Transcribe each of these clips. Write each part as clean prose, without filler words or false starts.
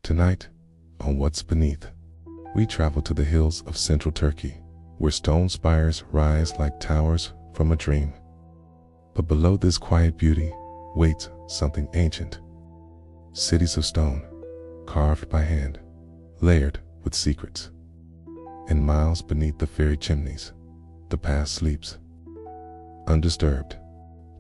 Tonight, on What's Beneath, we travel to the hills of central Turkey, where stone spires rise like towers from a dream. But below this quiet beauty waits something ancient. Cities of stone, carved by hand, layered with secrets. And miles beneath the fairy chimneys, the past sleeps, undisturbed.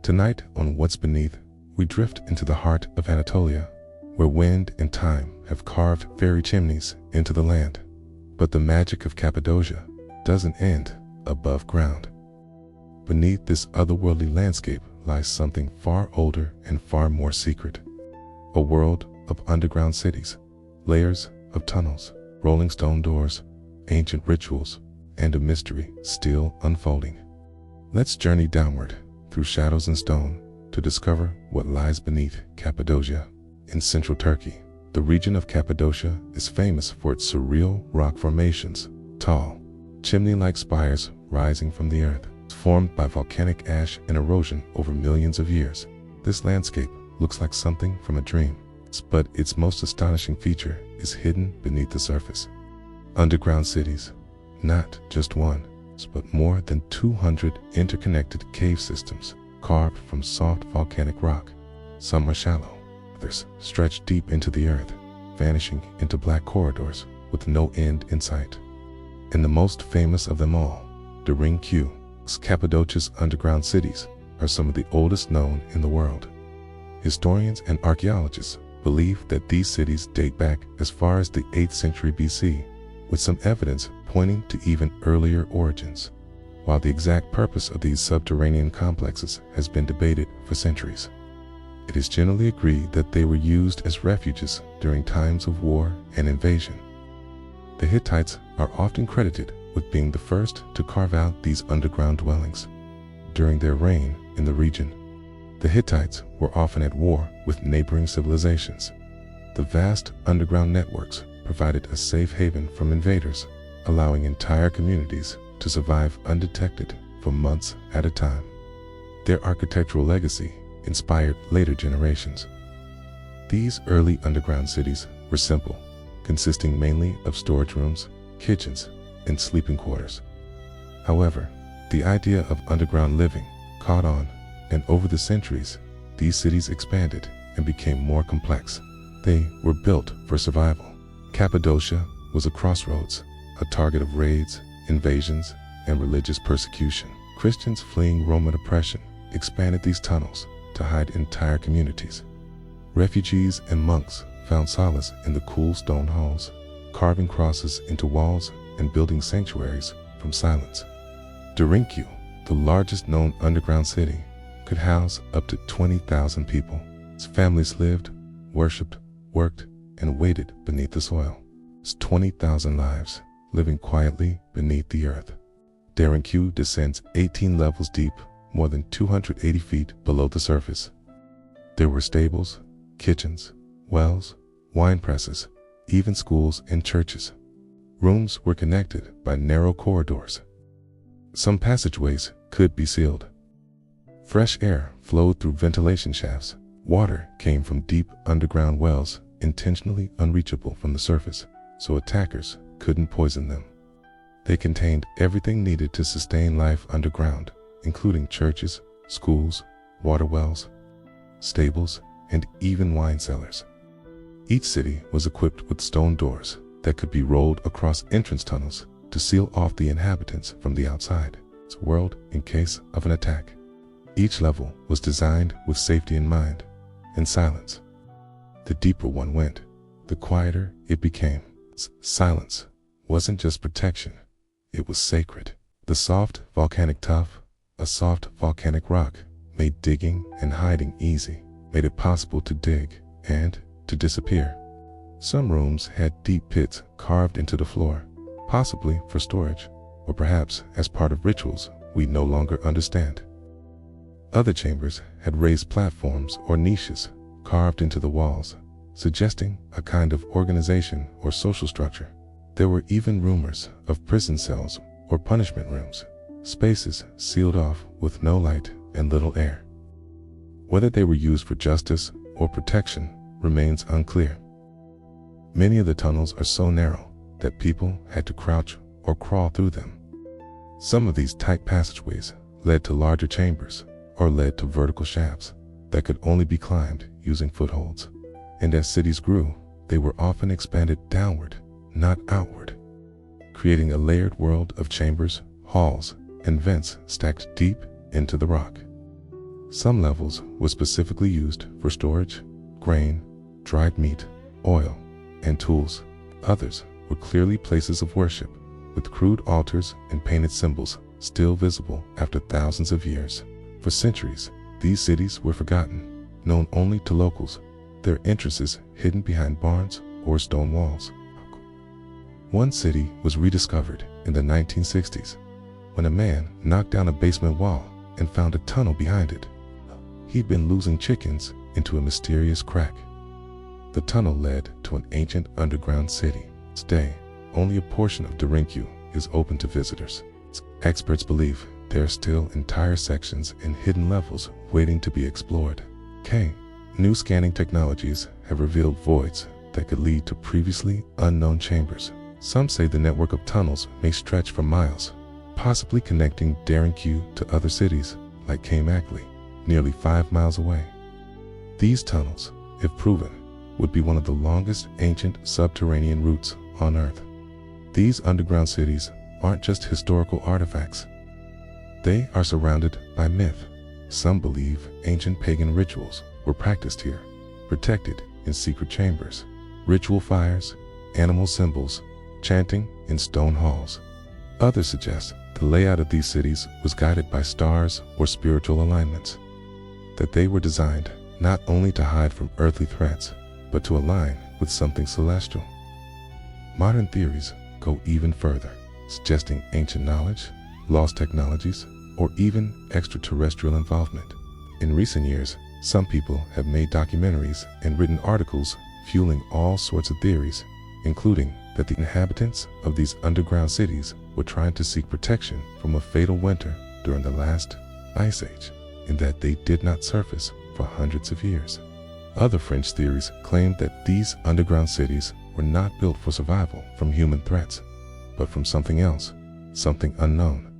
Tonight on What's Beneath, we drift into the heart of Anatolia, where wind and time have carved fairy chimneys into the land. But the magic of Cappadocia doesn't end above ground. Beneath this otherworldly landscape lies something far older and far more secret. A world of underground cities, layers of tunnels, rolling stone doors, ancient rituals, and a mystery still unfolding. Let's journey downward through shadows and stone to discover what lies beneath Cappadocia. In central Turkey, the region of Cappadocia is famous for its surreal rock formations, tall, chimney-like spires rising from the earth, formed by volcanic ash and erosion over millions of years. This landscape looks like something from a dream, but its most astonishing feature is hidden beneath the surface. Underground cities, not just one, but more than 200 interconnected cave systems carved from soft volcanic rock. Some are shallow, others stretch deep into the earth, vanishing into black corridors with no end in sight. And the most famous of them all, Derinkuyu, Cappadocia's underground cities, are some of the oldest known in the world. Historians and archaeologists believe that these cities date back as far as the 8th century BC, with some evidence pointing to even earlier origins. While the exact purpose of these subterranean complexes has been debated for centuries, it is generally agreed that they were used as refuges during times of war and invasion. The Hittites are often credited with being the first to carve out these underground dwellings. During their reign in the region, the Hittites were often at war with neighboring civilizations. The vast underground networks provided a safe haven from invaders, allowing entire communities to survive undetected for months at a time. Their architectural legacy inspired later generations. These early underground cities were simple, consisting mainly of storage rooms, kitchens, and sleeping quarters. However, the idea of underground living caught on, and over the centuries, these cities expanded and became more complex. They were built for survival. Cappadocia was a crossroads, a target of raids, invasions, and religious persecution. Christians fleeing Roman oppression expanded these tunnels to hide entire communities. Refugees and monks found solace in the cool stone halls, carving crosses into walls and building sanctuaries from silence. Derinkuyu, the largest known underground city, could house up to 20,000 people. Its families lived, worshipped, worked, and waited beneath the soil. It's 20,000 lives living quietly beneath the earth. Derinkuyu descends 18 levels deep, more than 280 feet below the surface. There were stables, kitchens, wells, wine presses, even schools and churches. Rooms were connected by narrow corridors. Some passageways could be sealed. Fresh air flowed through ventilation shafts. Water came from deep underground wells, intentionally unreachable from the surface, so attackers couldn't poison them. They contained everything needed to sustain life underground, including churches, schools, water wells, stables, and even wine cellars. Each city was equipped with stone doors that could be rolled across entrance tunnels to seal off the inhabitants from the outside world in case of an attack. Each level was designed with safety in mind and silence. The deeper one went, the quieter it became. Silence wasn't just protection, it was sacred. The soft volcanic tuff, a soft volcanic rock, made digging and hiding easy, made it possible to dig and to disappear. Some rooms had deep pits carved into the floor, possibly for storage, or perhaps as part of rituals we no longer understand. Other chambers had raised platforms or niches carved into the walls, suggesting a kind of organization or social structure. There were even rumors of prison cells or punishment rooms, spaces sealed off with no light and little air. Whether they were used for justice or protection remains unclear. Many of the tunnels are so narrow that people had to crouch or crawl through them. Some of these tight passageways led to larger chambers or led to vertical shafts that could only be climbed using footholds. And as cities grew, they were often expanded downward, not outward, creating a layered world of chambers, halls, and vents stacked deep into the rock. Some levels were specifically used for storage, grain, dried meat, oil, and tools. Others were clearly places of worship, with crude altars and painted symbols still visible after thousands of years. For centuries, these cities were forgotten, known only to locals, their entrances hidden behind barns or stone walls. One city was rediscovered in the 1960s when a man knocked down a basement wall and found a tunnel behind it. He'd been losing chickens into a mysterious crack. The tunnel led to an ancient underground city. Today, only a portion of Derinkuyu is open to visitors. Experts believe there are still entire sections and hidden levels waiting to be explored. New scanning technologies have revealed voids that could lead to previously unknown chambers. Some say the network of tunnels may stretch for miles, possibly connecting Derinkuyu to other cities like Cappadocia, nearly 5 miles away. These tunnels, if proven, would be one of the longest ancient subterranean routes on Earth. These underground cities aren't just historical artifacts. They are surrounded by myth. Some believe ancient pagan rituals were practiced here, protected in secret chambers, ritual fires, animal symbols, chanting in stone halls. Others suggest the layout of these cities was guided by stars or spiritual alignments, that they were designed not only to hide from earthly threats, but to align with something celestial. Modern theories go even further, suggesting ancient knowledge, lost technologies, or even extraterrestrial involvement. In recent years, some people have made documentaries and written articles fueling all sorts of theories, including that the inhabitants of these underground cities were trying to seek protection from a fatal winter during the last ice age, and that they did not surface for hundreds of years. Other French theories claim that these underground cities were not built for survival from human threats, but from something else, something unknown.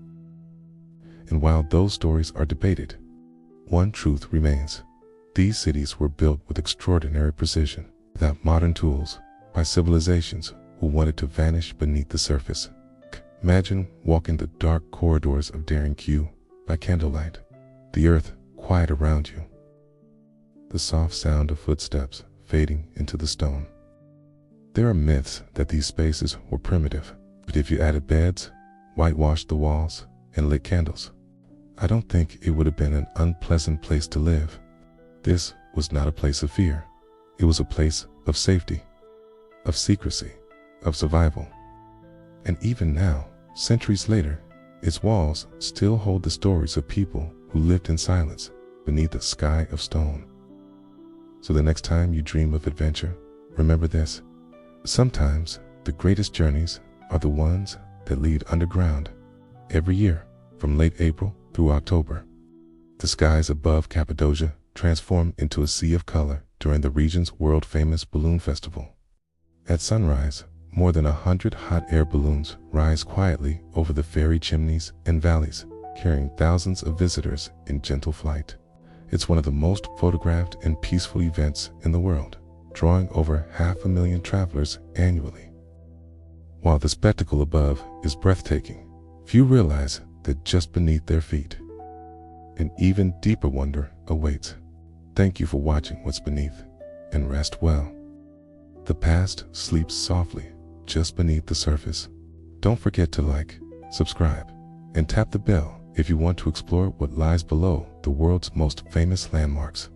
And while those stories are debated, one truth remains. These cities were built with extraordinary precision, without modern tools, by civilizations who wanted to vanish beneath the surface. Imagine walking the dark corridors of Derinkuyu by candlelight, the earth quiet around you, the soft sound of footsteps fading into the stone. There are myths that these spaces were primitive, but if you added beds, whitewashed the walls, and lit candles, I don't think it would have been an unpleasant place to live. This was not a place of fear. It was a place of safety, of secrecy, of survival. And even now, centuries later, its walls still hold the stories of people who lived in silence beneath a sky of stone. So the next time you dream of adventure, remember this. Sometimes the greatest journeys are the ones that lead underground. Every year, from late April through October, the skies above Cappadocia transform into a sea of color during the region's world-famous balloon festival. At sunrise, more than 100 hot air balloons rise quietly over the fairy chimneys and valleys, carrying thousands of visitors in gentle flight. It's one of the most photographed and peaceful events in the world, drawing over 500,000 travelers annually. While the spectacle above is breathtaking, few realize that just beneath their feet, an even deeper wonder awaits. Thank you for watching What's Beneath, and rest well. The past sleeps softly just beneath the surface. Don't forget to like, subscribe, and tap the bell if you want to explore what lies below the world's most famous landmarks.